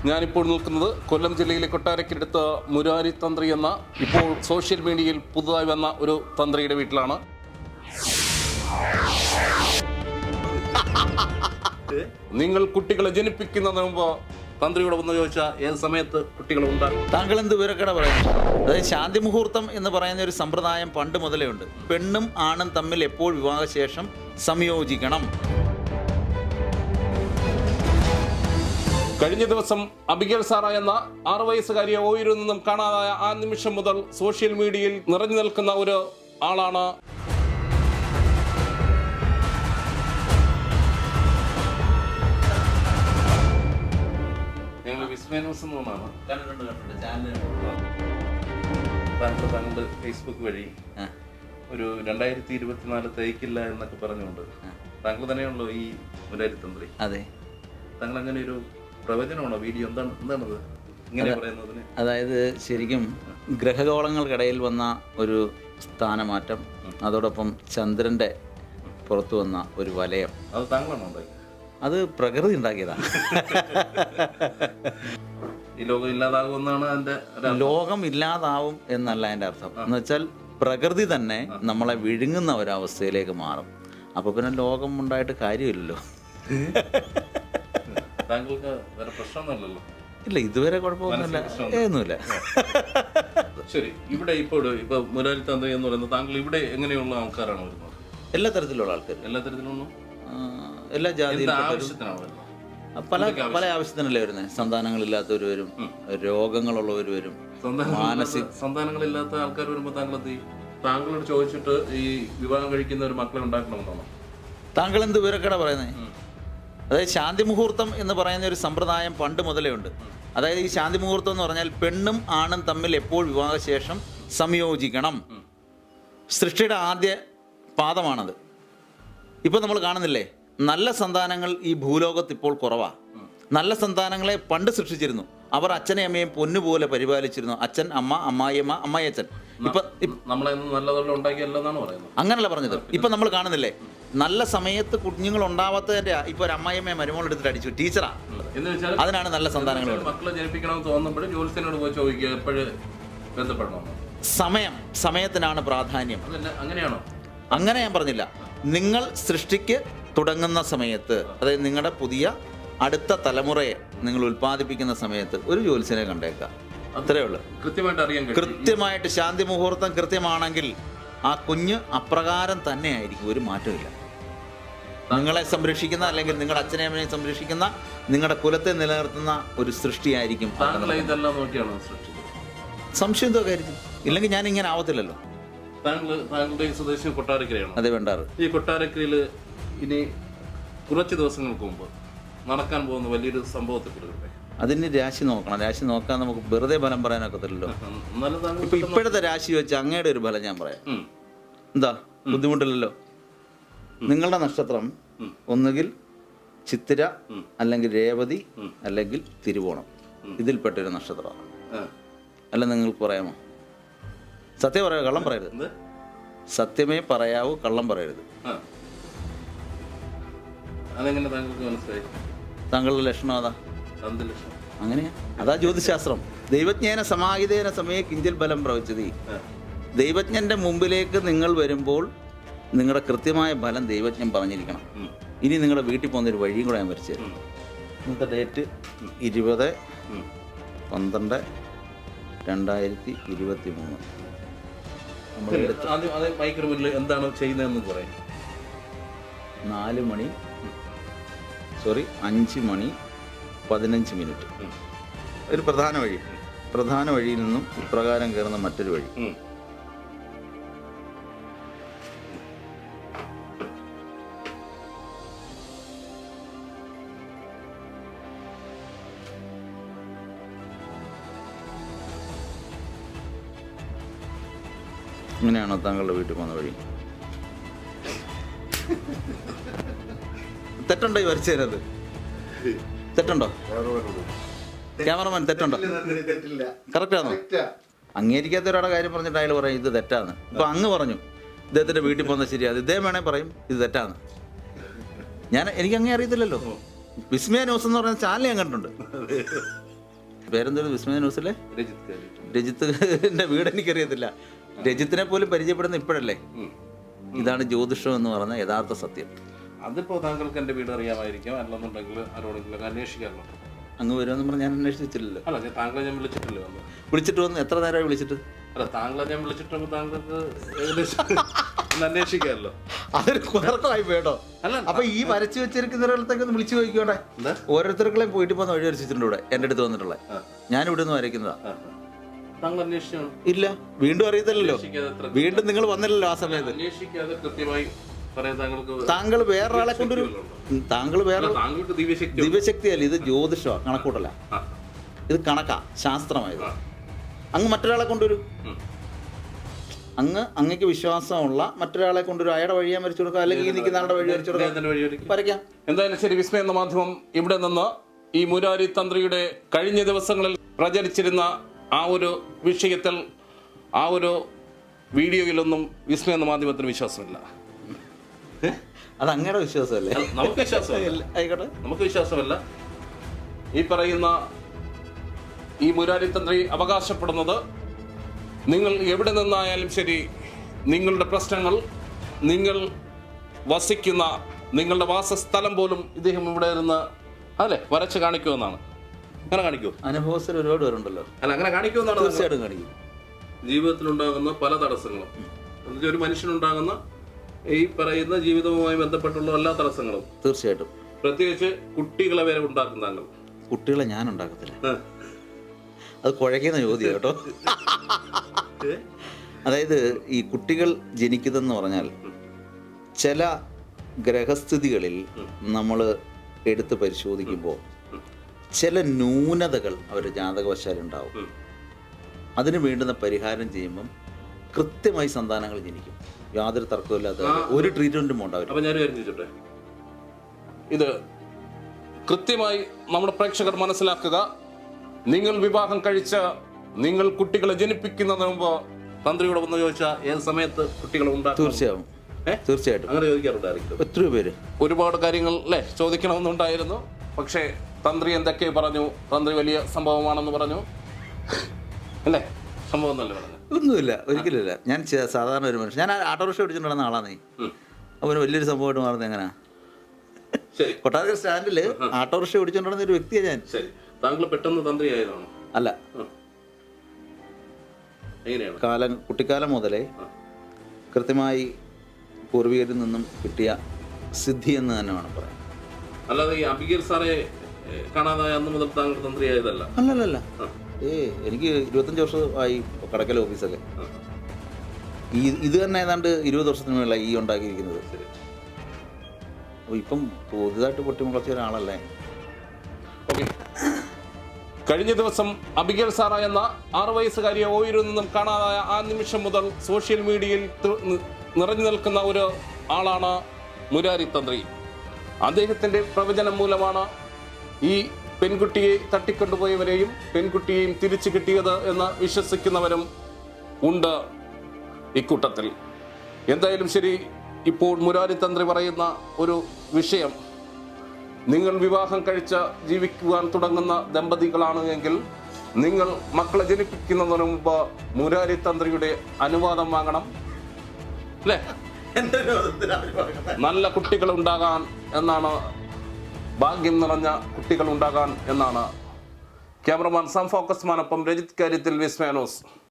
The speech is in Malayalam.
ഞാനിപ്പോൾ നിൽക്കുന്നത് കൊല്ലം ജില്ലയിലെ കൊട്ടാരക്കടുത്ത് മുരാരി തന്ത്രി എന്ന ഇപ്പോൾ സോഷ്യൽ മീഡിയയിൽ പുതുതായി വന്ന ഒരു തന്ത്രിയുടെ വീട്ടിലാണ്. നിങ്ങൾ കുട്ടികളെ ജനിപ്പിക്കുന്നതിന് മുമ്പ് തന്ത്രിയോട് വന്ന് ചോദിച്ചാൽ ഏത് സമയത്ത് കുട്ടികൾ ഉണ്ടാകും? താങ്കൾ എന്ത് വിവരക്കട പറയുന്നു? അതായത് ശാന്തി മുഹൂർത്തം എന്ന് പറയുന്ന ഒരു സമ്പ്രദായം പണ്ട് മുതലേ ഉണ്ട്. പെണ്ണും ആണും തമ്മിൽ എപ്പോൾ വിവാഹശേഷം സംയോജിക്കണം. കഴിഞ്ഞ ദിവസം അബിഗേൽ സാറ എന്ന 6 വയസ്സുകാരിയെ ഓയൂരിൽ നിന്നും കാണാതായ ആ നിമിഷം മുതൽ സോഷ്യൽ മീഡിയയിൽ നിറഞ്ഞു നിൽക്കുന്ന ഒരു ആളാണ് താങ്കളുടെ ഫേസ്ബുക്ക് വഴി ഒരു 2024 തയ്ക്കില്ല എന്നൊക്കെ പറഞ്ഞുകൊണ്ട് താങ്കൾ തന്നെയാണല്ലോ ഈ മുരാരി തന്ത്രി. അതെ, താങ്കൾ അങ്ങനെ ഒരു പ്രവചനമാണോ? വീഡിയോ എന്താണത് ഇങ്ങനെ പറയുന്നതിന്? അതായത് ശരിക്കും ഗ്രഹഗോളങ്ങൾക്കിടയിൽ വന്ന ഒരു സ്ഥാനമാറ്റം, അതോടൊപ്പം ചന്ദ്രന്റെ പുറത്തു വന്ന ഒരു വലയം, അത് താങ്കളാണോ ഉണ്ടാക്കിയത്? അത് പ്രകൃതി ഉണ്ടാക്കിയതാണ്. ഈ ലോകം ഇല്ലാതാകുമെന്നാണ് അതിന്റെ ലോകം ഇല്ലാതാവും എന്നല്ല അതിന്റെ അർത്ഥം. എന്ന് വെച്ചാൽ പ്രകൃതി തന്നെ നമ്മളെ വിഴുങ്ങുന്ന ഒരവസ്ഥയിലേക്ക് മാറും. അപ്പൊ പിന്നെ ലോകം ഉണ്ടായിട്ട് കാര്യമില്ലല്ലോ. താങ്കൾക്ക് വേറെ പ്രശ്നമൊന്നുമില്ലല്ലോ? ഇല്ല, ഇതുവരെ കുഴപ്പമൊന്നുമില്ല, ഒന്നുമില്ല. ശരി, ഇവിടെ ഇപ്പൊ മുരാരി തന്ത്രി എന്ന് പറയുന്നത് താങ്കൾ ഇവിടെ എങ്ങനെയുള്ള ആൾക്കാരാണ് വരുന്നത്? എല്ലാ തരത്തിലുള്ള ആൾക്കാർ, എല്ലാ തരത്തിലുള്ള എല്ലാ ജാതിയിലും പല ആവശ്യത്തിനല്ലേ വരുന്നത്. സന്താനങ്ങളില്ലാത്തവർ വരും, രോഗങ്ങളുള്ളവർ വരും, സന്താനങ്ങളില്ലാത്ത ആൾക്കാർ വരുമ്പോൾ താങ്കളോട് ചോദിച്ചിട്ട് ഈ വിവാഹം കഴിക്കുന്ന ഒരു മക്കളെ ഉണ്ടാക്കണമെന്നാണോ? താങ്കൾ എന്ത് വിവരക്കട പറയുന്നത്? അതായത് ശാന്തി മുഹൂർത്തം എന്ന് പറയുന്ന ഒരു സമ്പ്രദായം പണ്ട് മുതലേ ഉണ്ട്. അതായത് ഈ ശാന്തി മുഹൂർത്തം എന്ന് പറഞ്ഞാൽ പെണ്ണും ആണും തമ്മിൽ എപ്പോൾ വിവാഹശേഷം സംയോജിക്കണം. സൃഷ്ടിയുടെ ആദ്യ പാദമാണത്. ഇപ്പം നമ്മൾ കാണുന്നില്ലേ, നല്ല സന്താനങ്ങൾ ഈ ഭൂലോകത്ത് ഇപ്പോൾ കുറവാണ്. നല്ല സന്താനങ്ങളെ പണ്ട് സൃഷ്ടിച്ചിരുന്നു. അവർ അച്ഛനെ അമ്മയും പൊന്നുപോലെ പരിപാലിച്ചിരുന്നു. അച്ഛൻ, അമ്മ, അമ്മായിയമ്മ, അമ്മായിയച്ഛൻ. അങ്ങനല്ല പറഞ്ഞത്. ഇപ്പം നമ്മൾ കാണുന്നില്ലേ, നല്ല സമയത്ത് കുഞ്ഞുങ്ങൾ ഉണ്ടാവാത്തതിന്റെ ഇപ്പൊ ഒരു അമ്മായിയമ്മയെ മരുമോൾ എടുത്തിട്ട് അടിച്ചു, ടീച്ചറാ. അതിനാണ് നല്ല സന്താനങ്ങൾ. സമയത്തിനാണ് പ്രാധാന്യം. അങ്ങനെയാണോ? അങ്ങനെ ഞാൻ പറഞ്ഞില്ല. നിങ്ങൾ സൃഷ്ടിക്ക് തുടങ്ങുന്ന സമയത്ത്, അതായത് നിങ്ങളുടെ പുതിയ അടുത്ത തലമുറയെ നിങ്ങൾ ഉൽപ്പാദിപ്പിക്കുന്ന സമയത്ത് ഒരു ജ്യോത്സ്യനെ കണ്ടേക്കാം. അത്രയേ ഉള്ളൂ. കൃത്യമായിട്ട് ശാന്തി മുഹൂർത്തം കൃത്യമാണെങ്കിൽ ആ കുഞ്ഞ് അപ്രകാരം തന്നെ ആയിരിക്കും, ഒരു മാറ്റമില്ല. നിങ്ങളെ സംരക്ഷിക്കുന്ന, അല്ലെങ്കിൽ നിങ്ങളുടെ അച്ഛനെ അമ്മയെ സംരക്ഷിക്കുന്ന, നിങ്ങളുടെ കുലത്തെ നിലനിർത്തുന്ന ഒരു സൃഷ്ടിയായിരിക്കും. സംശയം എന്തോ കാര്യത്തിൽ? ഇല്ലെങ്കിൽ ഞാൻ ഇങ്ങനെ ആവത്തില്ലല്ലോ. താങ്കളുടെ സ്വദേശം കൊട്ടാരക്കരയാണ്. അതെ, വേണ്ടാറ്. ഈ കൊട്ടാരക്കരയിൽ ഇനി കുറച്ച് ദിവസങ്ങൾക്ക് മുമ്പ് നടക്കാൻ പോകുന്ന വലിയൊരു സംഭവത്തെ കുറിച്ച് അതിന് രാശി നോക്കണം. രാശി നോക്കാൻ നമുക്ക് വെറുതെ ഫലം പറയാനൊക്കത്തില്ലല്ലോ. ഇപ്പൊ ഇപ്പോഴത്തെ രാശി വെച്ച് അങ്ങയുടെ ഒരു ഫലം ഞാൻ പറയാം. എന്താ, ബുദ്ധിമുട്ടില്ലല്ലോ. നിങ്ങളുടെ നക്ഷത്രം ഒന്നുകിൽ ചിത്തിര, അല്ലെങ്കിൽ രേവതി, അല്ലെങ്കിൽ തിരുവോണം. ഇതിൽപ്പെട്ടൊരു നക്ഷത്രമാണ്. അല്ല, നിങ്ങൾക്ക് പറയാമോ? സത്യം പറയാവൂ, കള്ളം പറയരുത്. സത്യമേ പറയാവൂ, കള്ളം പറയരുത്. താങ്കളുടെ ലക്ഷണം അതാ. അങ്ങനെയാ, അതാ ജ്യോതിശാസ്ത്രം. ദൈവജ്ഞേന സമാഹിതേന സമയ കിഞ്ചിൽ ബലം പ്രവചതി. ദൈവജ്ഞന്റെ മുമ്പിലേക്ക് നിങ്ങൾ വരുമ്പോൾ നിങ്ങളുടെ കൃത്യമായ ഫലം ദൈവജ്ഞൻ പറഞ്ഞിരിക്കണം. ഇനി നിങ്ങളുടെ വീട്ടിൽ പോകുന്നൊരു വഴിയും കൂടെ ഞാൻ വരച്ചു തരും. ഇന്നത്തെ ഡേറ്റ് 20/12/2023. എന്താണ് ചെയ്യുന്നതെന്ന് പറയാം. 5 മണി 15 ഒരു പ്രധാന വഴി. പ്രധാന വഴിയിൽ നിന്നും ഇപ്രകാരം കയറുന്ന മറ്റൊരു വഴി. ഇങ്ങനെയാണോ താങ്കളുടെ വീട്ടിൽ പോകുന്ന വഴി? തെറ്റുണ്ടോ ഈ വരച്ചു തരുന്നത്? തെറ്റുണ്ടോ? ക്യാമറമാൻ തെറ്റുണ്ടോ? കറക്റ്റാണോ? അംഗീകരിക്കാത്ത ഒരാളുടെ കാര്യം പറഞ്ഞിട്ട് അയാൾ പറയും ഇത് തെറ്റാണ്. ഇപ്പൊ അങ്ങ് പറഞ്ഞു ഇദ്ദേഹത്തിന്റെ വീട്ടിൽ പോകുന്നത് ശരിയാണ്, ഇദ്ദേഹം വേണേൽ പറയും ഇത് തെറ്റാണ്. എനിക്ക് അങ്ങനെ അറിയത്തില്ലല്ലോ. വിസ്മയ ന്യൂസ് എന്ന് പറയുന്ന ചാനൽ ഞാൻ കണ്ടിട്ടുണ്ട്. പേരെന്തായിരുന്നു വിസ്മയ ന്യൂസിലെ രജിത് കാരി. രജിത്തിന്റെ വീട് എനിക്കറിയത്തില്ല. രജിത്തിനെ പോലും പരിചയപ്പെടുന്ന ഇപ്പോഴല്ലേ. ഇതാണ് ജ്യോതിഷം എന്ന് പറഞ്ഞ യഥാർത്ഥ സത്യം. അതിപ്പോ താങ്കൾക്ക് എന്റെ വീട് അറിയാമായിരിക്കും, അല്ലെന്നുണ്ടെങ്കിൽ ആരോടെങ്കിലും അന്വേഷിക്കാമല്ലോ. അങ്ങ് വരുമെന്ന് പറഞ്ഞ് ഞാൻ അന്വേഷിച്ചില്ലല്ലോ. അല്ല, താങ്കളെ ഞാൻ വിളിച്ചിട്ടില്ല വന്നു. വിളിച്ചിട്ട് വന്ന് എത്ര നേരമായി വിളിച്ചിട്ട്? അല്ല, താങ്കളെ ഞാൻ വിളിച്ചിട്ടുമ്പോൾ താങ്കൾക്ക് ഏകദേശം ഒന്ന് അന്വേഷിക്കാമല്ലോ. അതൊരു കുതർക്കമായി പോയോ? അല്ല, അപ്പൊ ഈ വരച്ചു വെച്ചിരിക്കുന്നവരടുത്തൊക്കെ ഒന്ന് വിളിച്ചു ചോദിക്കോട്ടെ. ഓരോരുത്തർക്കും പോയിട്ട് പോകുന്ന വഴി വരച്ചിട്ടുണ്ട് ഇവിടെ എൻ്റെ അടുത്ത് വന്നിട്ടുള്ള. ഞാൻ ഇവിടെ നിന്ന് വരയ്ക്കുന്നതാ. താങ്കൾ അന്വേഷിച്ചാണ്? ഇല്ല, വീണ്ടും അറിയത്തില്ലല്ലോ. വീണ്ടും നിങ്ങൾ വന്നില്ലല്ലോ ആ സമയത്ത്. അന്വേഷിക്കാതെ കൃത്യമായി പറയാൻ താങ്കൾ വേറൊരാളെ കൊണ്ടൊരു താങ്കൾക്ക് ദിവ്യശക്തിയല്ല, ഇത് ജ്യോതിഷമാണ്, കണക്കൂട്ടല്ല. ഇത് കണക്കാ, ശാസ്ത്രമായത്. അങ്ങ് മറ്റൊരാളെ കൊണ്ടുവരൂ. അങ്ങക്ക് വിശ്വാസമുള്ള മറ്റൊരാളെ കൊണ്ടുവരും. അയാളുടെ വഴി ഞാൻ വരച്ചു കൊടുക്കാം, അല്ലെങ്കിൽ ഈ നിൽക്കുന്ന ആളുടെ വഴി വരച്ചു കൊടുക്കാം, വരയ്ക്കാം. എന്തായാലും ശരി, വിസ്മയ എന്ന മാധ്യമം ഇവിടെ നിന്ന് ഈ മുരാരി തന്ത്രിയുടെ കഴിഞ്ഞ ദിവസങ്ങളിൽ പ്രചരിച്ചിരുന്ന ആ ഒരു വിഷയത്തിൽ, ആ ഒരു വീഡിയോയിലൊന്നും വിസ്മയ എന്ന മാധ്യമത്തിന് വിശ്വാസമില്ല. അത് അങ്ങയുടെ വിശ്വാസമല്ലേ? നമുക്ക് വിശ്വാസമല്ല. ആയിക്കോട്ടെ, നമുക്ക് വിശ്വാസമല്ല. ഈ പറയുന്ന ഈ മുരാരി തന്ത്രി അവകാശപ്പെടുന്നത് നിങ്ങൾ എവിടെ നിന്നായാലും ശരി, നിങ്ങളുടെ പ്രശ്നങ്ങൾ, നിങ്ങൾ വസിക്കുന്ന നിങ്ങളുടെ വാസസ്ഥലം പോലും ഇദ്ദേഹം ഇവിടെ ഇരുന്ന് അല്ലേ വരച്ച് കാണിക്കുമെന്നാണ്. അങ്ങനെ കാണിക്കുമോ? അനുഭവസ്ഥർ ഒരുപാട് പേരുണ്ടല്ലോ. അല്ല, അങ്ങനെ കാണിക്കുമെന്നാണ്. തീർച്ചയായിട്ടും കാണിക്കും. ജീവിതത്തിലുണ്ടാകുന്ന പല തടസ്സങ്ങളും, എന്നുവെച്ചാൽ ഒരു മനുഷ്യനുണ്ടാകുന്ന ഈ പറയുന്ന ജീവിതവുമായി ബന്ധപ്പെട്ടുള്ള എല്ലാ തടസ്സങ്ങളും തീർച്ചയായിട്ടും, പ്രത്യേകിച്ച് കുട്ടികളെ വരെ ഉണ്ടാക്കും താങ്കൾ. കുട്ടികളെ ഞാൻ ഉണ്ടാക്കത്തില്ല. അത് കുഴയ്ക്കുന്ന ചോദ്യം കേട്ടോ. അതായത് ഈ കുട്ടികൾ ജനിക്കുന്നതെന്ന് പറഞ്ഞാൽ ചില ഗ്രഹസ്ഥിതികളിൽ നമ്മൾ എടുത്ത് പരിശോധിക്കുമ്പോൾ ചില ന്യൂനതകൾ അവരുടെ ജാതകവശാലുണ്ടാവും. അതിന് വേണ്ടുന്ന പരിഹാരം ചെയ്യുമ്പം കൃത്യമായി സന്താനങ്ങൾ ജനിക്കും. യാതൊരു തർക്കമില്ലാത്ത ഒരു ട്രീറ്റ്മെന്റും ഉണ്ടാവില്ല. അപ്പം ഞാൻ ചോദിച്ചോട്ടെ, ഇത് കൃത്യമായി നമ്മുടെ പ്രേക്ഷകർ മനസ്സിലാക്കുക. നിങ്ങൾ വിവാഹം കഴിച്ച, നിങ്ങൾ കുട്ടികളെ ജനിപ്പിക്കുന്നതിന് മുമ്പ് തന്ത്രിയോട് ഒന്ന് ചോദിച്ചാൽ ഏത് സമയത്ത് കുട്ടികളെ ഉണ്ടാക്കും? തീർച്ചയായും, തീർച്ചയായിട്ടും അങ്ങനെ ചോദിക്കാറുണ്ടായിരിക്കും. എത്രയോ പേര് ഒരുപാട് കാര്യങ്ങൾ അല്ലേ ചോദിക്കണമെന്നുണ്ടായിരുന്നു. പക്ഷേ തന്ത്രി എന്തൊക്കെ പറഞ്ഞു? തന്ത്രി വലിയ സംഭവമാണെന്ന് പറഞ്ഞു അല്ലേ? സംഭവം നല്ല പറഞ്ഞു. ഒന്നുമില്ല, ഒരിക്കലില്ല. ഞാൻ സാധാരണ ഒരു മനുഷ്യൻ. ഞാൻ ഓട്ടോറിക്ഷ ഓടിച്ചിട്ടുണ്ടെന്ന ആളാന്നേ. അവന് വലിയൊരു സംഭവമായിട്ട് മാറുന്നത് എങ്ങനെയാ? കൊട്ടാരക്കര സ്റ്റാൻഡില് ഓട്ടോറിക്ഷ ഓടിച്ചിട്ടുണ്ടെന്ന ഒരു വ്യക്തിയാണ് ഞാൻ. ശരി, താങ്കൾ പെട്ടെന്ന് തന്ത്രി ആയതാണോ? അല്ല, എങ്ങനെയാണ്? കുട്ടിക്കാലം മുതലേ കൃത്യമായി പൂർവികരിൽ നിന്നും കിട്ടിയ സിദ്ധി എന്ന് തന്നെ വേണം പറയാൻ. അല്ലാതെ ഈ അബിഗേൽ സാറെ കാണാതായ അന്ന് മുതൽ താങ്കൾ തന്ത്രി ആയതല്ല? അല്ലല്ല, എനിക്ക് 25 വർഷമായി കടക്കൽ ഓഫീസൊക്കെ. ഇത് തന്നെ ഏതാണ്ട് 20 വർഷത്തിന് മേളായി ഈ ഉണ്ടാക്കിയിരിക്കുന്നത്. അപ്പോൾ ഇപ്പം പുതുതായിട്ട് പൊട്ടിമുളച്ച ഒരാളല്ലേ. ഓക്കെ, കഴിഞ്ഞ ദിവസം അബിഗേൽ സാറ എന്ന 6 വയസ്സുകാരിയെ ഓയൂരിൽ നിന്നും കാണാതായ ആ നിമിഷം മുതൽ സോഷ്യൽ മീഡിയയിൽ നിറഞ്ഞു നിൽക്കുന്ന ഒരു ആളാണ് മുരാരി തന്ത്രി. അദ്ദേഹത്തിൻ്റെ പ്രവചനം മൂലമാണ് ഈ പെൺകുട്ടിയെ തട്ടിക്കൊണ്ടുപോയവരെയും പെൺകുട്ടിയെയും തിരിച്ചു കിട്ടിയത് എന്ന് വിശ്വസിക്കുന്നവരും ഉണ്ട് ഇക്കൂട്ടത്തിൽ. എന്തായാലും ശരി, ഇപ്പോൾ മുരാരി തന്ത്രി പറയുന്ന ഒരു വിഷയം, നിങ്ങൾ വിവാഹം കഴിച്ച ജീവിക്കുവാൻ തുടങ്ങുന്ന ദമ്പതികളാണ് എങ്കിൽ നിങ്ങൾ മക്കളെ ജനിപ്പിക്കുന്നതിന് മുമ്പ് മുരാരി തന്ത്രിയുടെ അനുവാദം വാങ്ങണം അല്ലേ? നല്ല കുട്ടികൾ ഉണ്ടാകാൻ എന്നാണ്, ഭാഗ്യം നിറഞ്ഞ കുട്ടികൾ ഉണ്ടാകാൻ എന്നാണ്. ക്യാമറമാൻ സം ഫോക്കസ് മാനൊപ്പം രജിത് കാര്യത്തിൽ വിസ്മയ ന്യൂസ്.